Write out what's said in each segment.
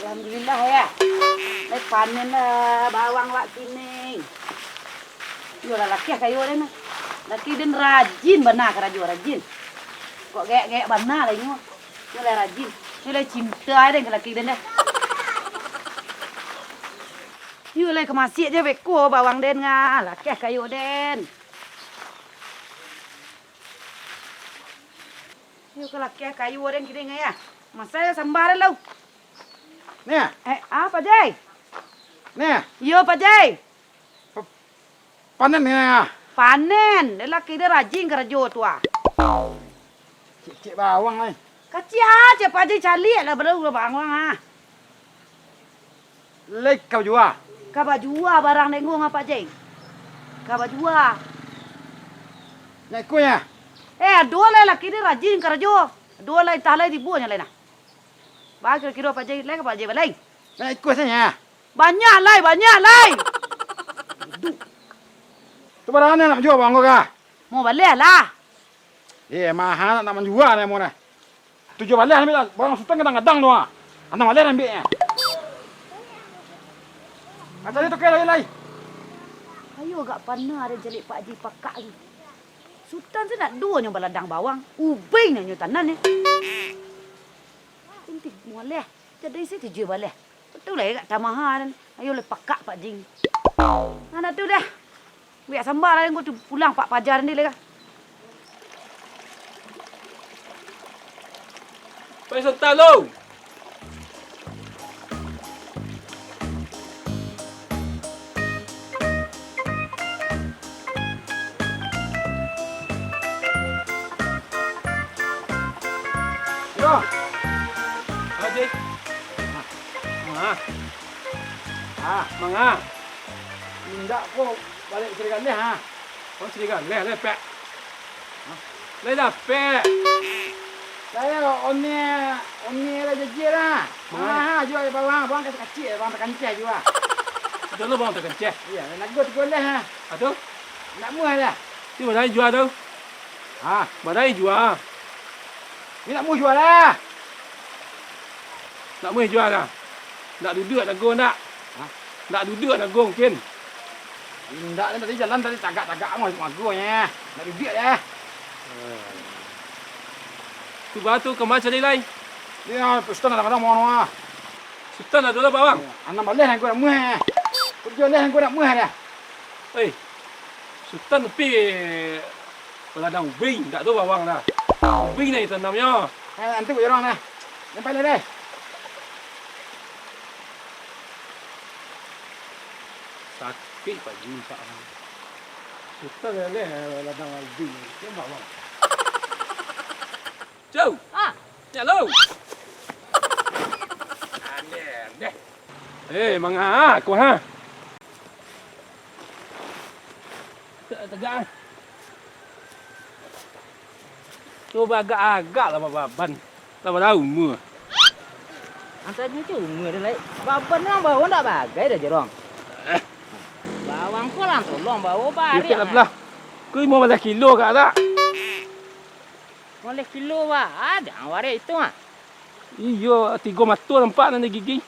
Alhamdulillah ya. Mai panen bawang wak kini. Yo lah laki kayu ni. Laki den rajin benar kerja rajin. Kok gek benar lah ini. Yo lah rajin. Yo lah cinta den laki den dah. Yo lah ke masjid je beko bawang den ngah. Laki kayu den. Yo ke laki kayu den kini ngah ya. Masa sambar lau. Nè, Apa Jai? nè, Yo Pak Jai. panen nè. Panen, dia laki dia rajin kerja tu ah. Cik bawang ni. Kecil aja Pak Jai cari lah baru bawang ah. Lek kau jual. Kau jual barang dengung apa Pak Jai? Kau jual. Naik kuya. Dua lah laki dia rajin kerja. Dua lah talai dibuatnya lain nah. Bah kira-kira Pak Jai lain ke Pak Jai lain? Naik kuya saja. Banyak lai. Tu barang ni nak jual bawang kau kah? Mau balik lah. Mahal nak menjual ni mau ni. Tu jual balik ambil barang sultan kadang-kadang tu ah. Anak balik ambilnya. Macam ni tu kaya lagi. Ayo agak panah ada jelik Pak Haji pakak ni. Sultan tu nak dua yang baladang bawang. Ubing yang tanan ni. Penting boleh. Jadi saya tuju boleh. Betul lah kat tamahan. Ayo le pakak Pak Jing. Mana tu dah. Biar sambar lah tu pulang Pak Pajar ni lah. Pak Sultan lo. Yo. Haji. Mangga. Indak ko balik serikan ni ha. Kau cerita le pek. Le dah pek. Saya oni lah jadi lah. Jual bawang kecil, bawang terkancah jual. Dah lu bang terkenceh. Ya, nak gua boleh ha. Aduh. Nak muah dah. Ni mana jual tu? Mana jual? Ni nak muah jual lah. Nak mui jual lah. Nak duduk nak gong nak. Nak duduk nak gong mungkin. Indak ni tadi jalan tadi tagak-tagak mau guanya. Nak duduk dah. Tu batu ke macam ni lain. Dia pesta nak ada mau ah. Sultan ada lah bawang. Anak boleh aku nak muah. Kerja leh aku nak muah dah. Eh. Sultan tapi peladang ubing tak tu bawang dah. Ubing ni tanamnya. Nanti aku orang dah. Sampai le deh. Sakit Pak Jin Pak. Sultan le peladang ubing. Dia bawang. Jauh. Ya lo. Deh. Mangga aku ha. Tegak. Cuba agak-agak lah baban. Lama tahu umur. Antanya tu umur dia lain. Baban orang bawa tak bagai dah jerong. Bawang kau lah tolong bawa bari. Sikit lah belah. Kau mau balik kilo kat tak? Boleh kilo wah. Ada waris itu ah. Iyo, 3 matur nampak nanti gigi.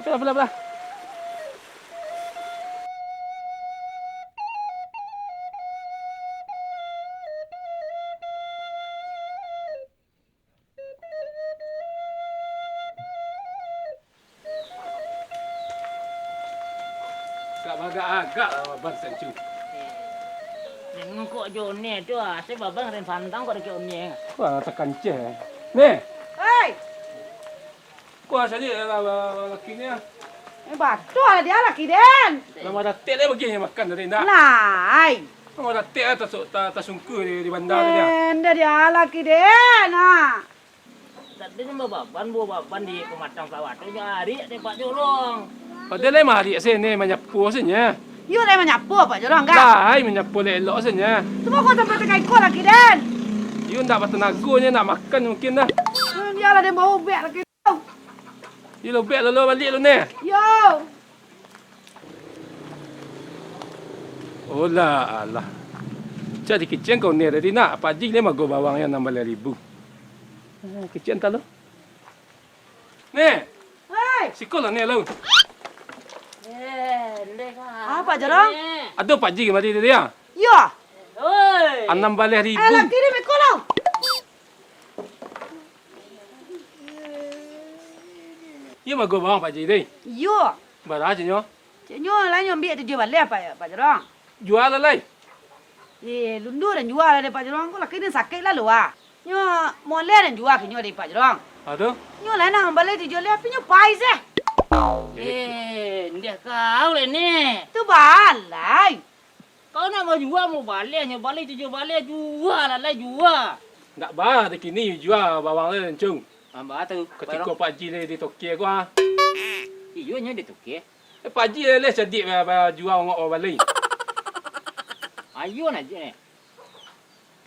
Belah. Agak-agak lah baban sencu. Jangan kok jone tu ah. Saya babang ren pantang kok dekat omnya. Kau tekan je. Ni, Hei, kau saja laki ni. batu lah dia laki Den. Lama dah tek dia bagi makan tadi nak. Nai. Lama dah tek tak sungku di bandar dia. Den dia laki Den. Ha. Tadi ni baban di pematang sawah tu hari dia Pak Jorong. Pada lain mari sini menyapu saja. You lai menyapu apa jorang kan? Lai menyapu elok saja. Semua kau sampai tekai kau laki Den. You tak bertenaga nak makan mungkin dah. Dia lah dia mau bek laki. You lebih lalu balik lu ni. Yo. Oh lah Allah. Jadi kecil kau ni tadi nak pagi ni mago bawang yang 16,000. Kecil tak lu? Ni, Hei. sekolah ni lu. Apa jorang? Ada pagi mari dia. Yo. Oi. 16,000. Laki ni mekau lau. You mago bawang pagi ni. Yo. Berapa je nyo? Cik nyo lah nyo biar tu jual balik apa jorang? Jual lah lai. Lundur dan jual ada Pak Jorong. Kau laki ni sakit lah lu ah. Nyo moleh dan jual ke nyo di Pak Jorong. Ada? Nyo lah nak balik tu jual apa nyo pais eh. Dia kau le ni. Tu balai. Kau nak mau jual mau balik tu jual balik jual lah jual. Tak bah di kini jual bawang le lencung. Amba tu Ketika pagi le di Tokyo gua. iyo nya dia tukar. Pagi le jadi jual ngok balik. Ayo nak je ni.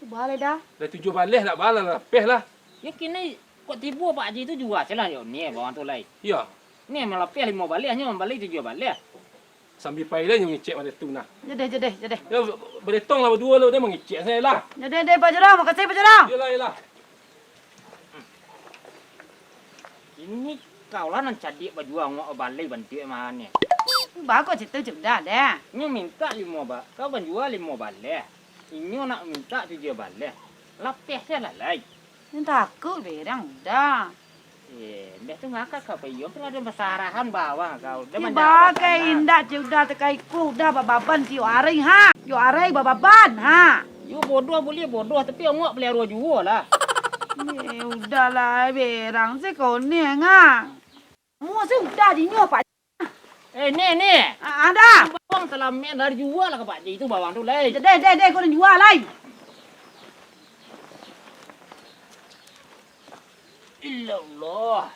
Tu balai dah. Dah tujuh balik nak bala lepeh lah. Ya kini kok tibu Pak Haji tu jual celah yo ni bawang tu lai. Ya. Ni melapih 5 balik hanya balik tu jual balik. Sambil pai le ngecek pada tu nah. Jadi. Ya beretong lah berdua lu dia mengecek saya lah. Jadi Pak Jorong, makasih Pak Jorong. Yalah. Ini kau lah nak cadik baju ngok balik bantu mah ni. Ba kau cerita cerita dah. Nyo minta 5 bak. Kau penjual 5 balik. Inyo nak minta 7 balik. Lapih saya lah lai. Ni takut berang dah. Dia tu ngakak kau payung tu ada masarahan bawang kau. Dia Ni bagai indah cerita tekai ku dah bababan si arai ha. Yo arai bababan ha. You bodoh boleh bodoh tapi ngok pelihara jual lah. Ni udahlah berang si kau ni ngah. Mu sudah di nyo Pak. Ni. Ada. Bawang telah dari jual lah ke Pak Haji tu bawang tu lai. Deh kau nak jual lai. Illallah.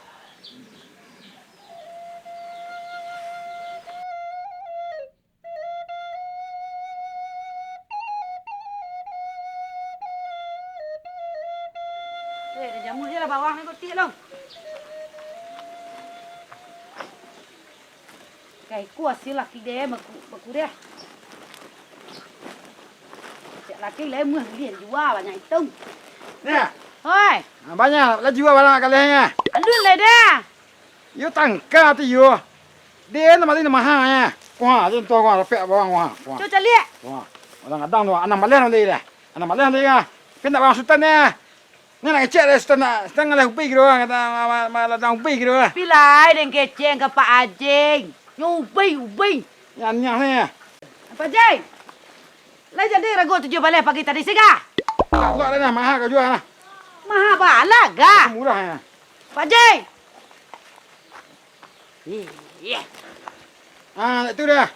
Dah jamu je lah bawang ni kau tik long. Kai kuat si laki dia maku dia. Cik laki lai mah dia jual banyak itu. Ni. Hoi, Banyak lah jual barang kaliannya. alun lai dah. You tangka tu you. Dia nama dia mahal ya. Wah, tu tu wah lepek bawang wah. Cu calik. Wah. Orang kadang tu anak malah nanti dah. Anak malah nanti ah. Kena bawang sultan ni. Ni nak cek dah sultan nak setengah lah upi kira kata malah dah upi kira. Pilai dan keceng ke Pak Ajing. Ubi. Yang ni. Pak Ajing. Lai jadi ragu tujuh balik pagi tadi sega. Tak buat dah mahal kau jual lah. Maha bala ga. Murah ya. Pak Ajing. Ya. Itu dah.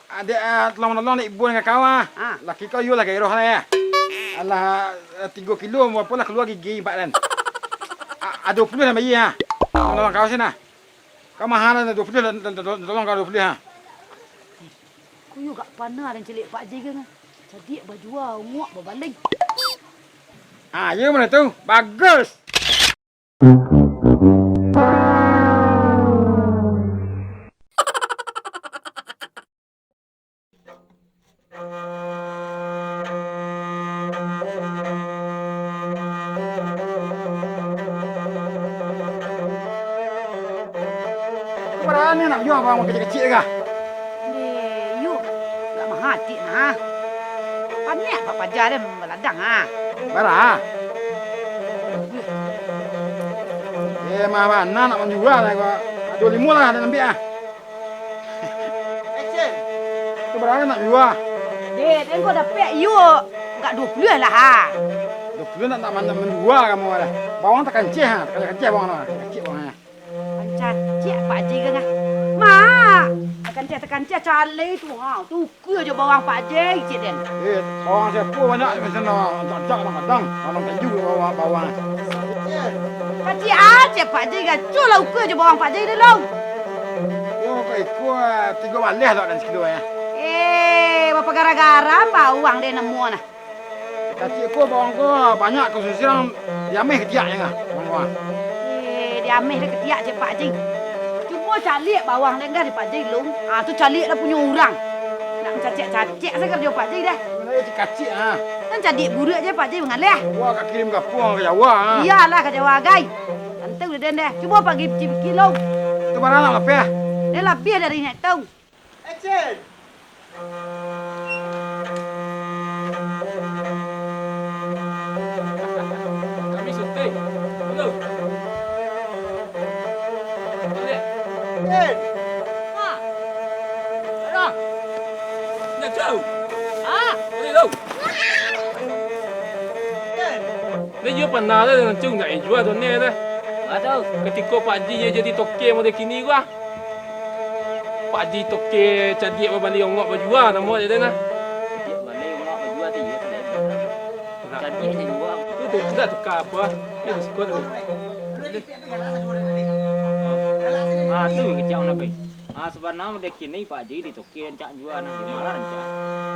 Ada tolong nak ibu dengan kau ah. Laki kau you lagi roh lah ya. Alah 3 kilo berapa lah keluar gigi 4 kan. Ada 20 lah bayi ha. Tolong kau sini. Kau mahal lah 20 tolong kau 20 ha. Kuyu gak panah dan celik Pak Ajing kan. Jadi baju muak berbalik. Ya mana tu? Bagus. Berani nak jual bawang kecil-kecil kah? Ni yuk. Gak mahal hati nah. Panik Pak Pajar dia meladang ha. Berah. Mah mana nak menjual lah kau. Jual 5 lah dan lebih ah. Action. Tu berapa nak jual? Dia dan kau dapat you enggak 20 lah ha. Duk lu nak mana mendua kamu ada. Bawang tak kancih ha, tak kancih bawang lah. Kancih bawang. Kancah cik Pak Haji kan ah. Ma, kancah cale tu ha. Tu ke je bawang Pak Haji cik Den. Bawang saya pun banyak macam nak tak kadang. Kalau tak juga bawang. Pak Haji aja Pak Haji kan. Culah ukur je bawang Pak Haji dulu. Yo kau ikut 3 balih tak dan sekilo ya. Bapa gara-gara bawang dia nemu nah. Kacik ko bawang ko banyak kau susirang diamih ketiak je ngah. Bawang. Diamih dia ketiak je Pak Haji. Cuma calik bawang dia enggak di Pak Haji lung. Ah tu calik dah punya orang. Nak cacik-cacik saya kerja Pak Haji dah. Mana kacik ha. Kan jadi buruk je Pak Haji mengalah. Wah kak kirim kapung ke Jawa ha. Iyalah ke Jawa gai. Tentu dia den dah. Cuba pagi kilo. Tu barang nak lebih. Dia lebih dari nak tahu. Action. Kami syuting. Hello. Boleh. Ha. Rong. Nak jauh. Ha. Boleh đâu. Dia juga pernah dah dengan cung nak jual tu ni dah. Betul. Ketika Pak Haji dia jadi toke model kini gua. Pak Haji toke cadik berbalik ongok berjual nama dia dah nah. Dia balik mak baju tu ya tak. Jadi je jual. Tu tidak tukar apa. Dia sekut. Ah tu kecau nak be. Ah sebenarnya dia kini Pak Haji di Tokyo cak jual nak di malah cak.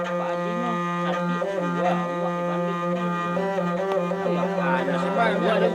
Pak Haji mah cantik jual uang di banding. Ya kan nasib baik dia ni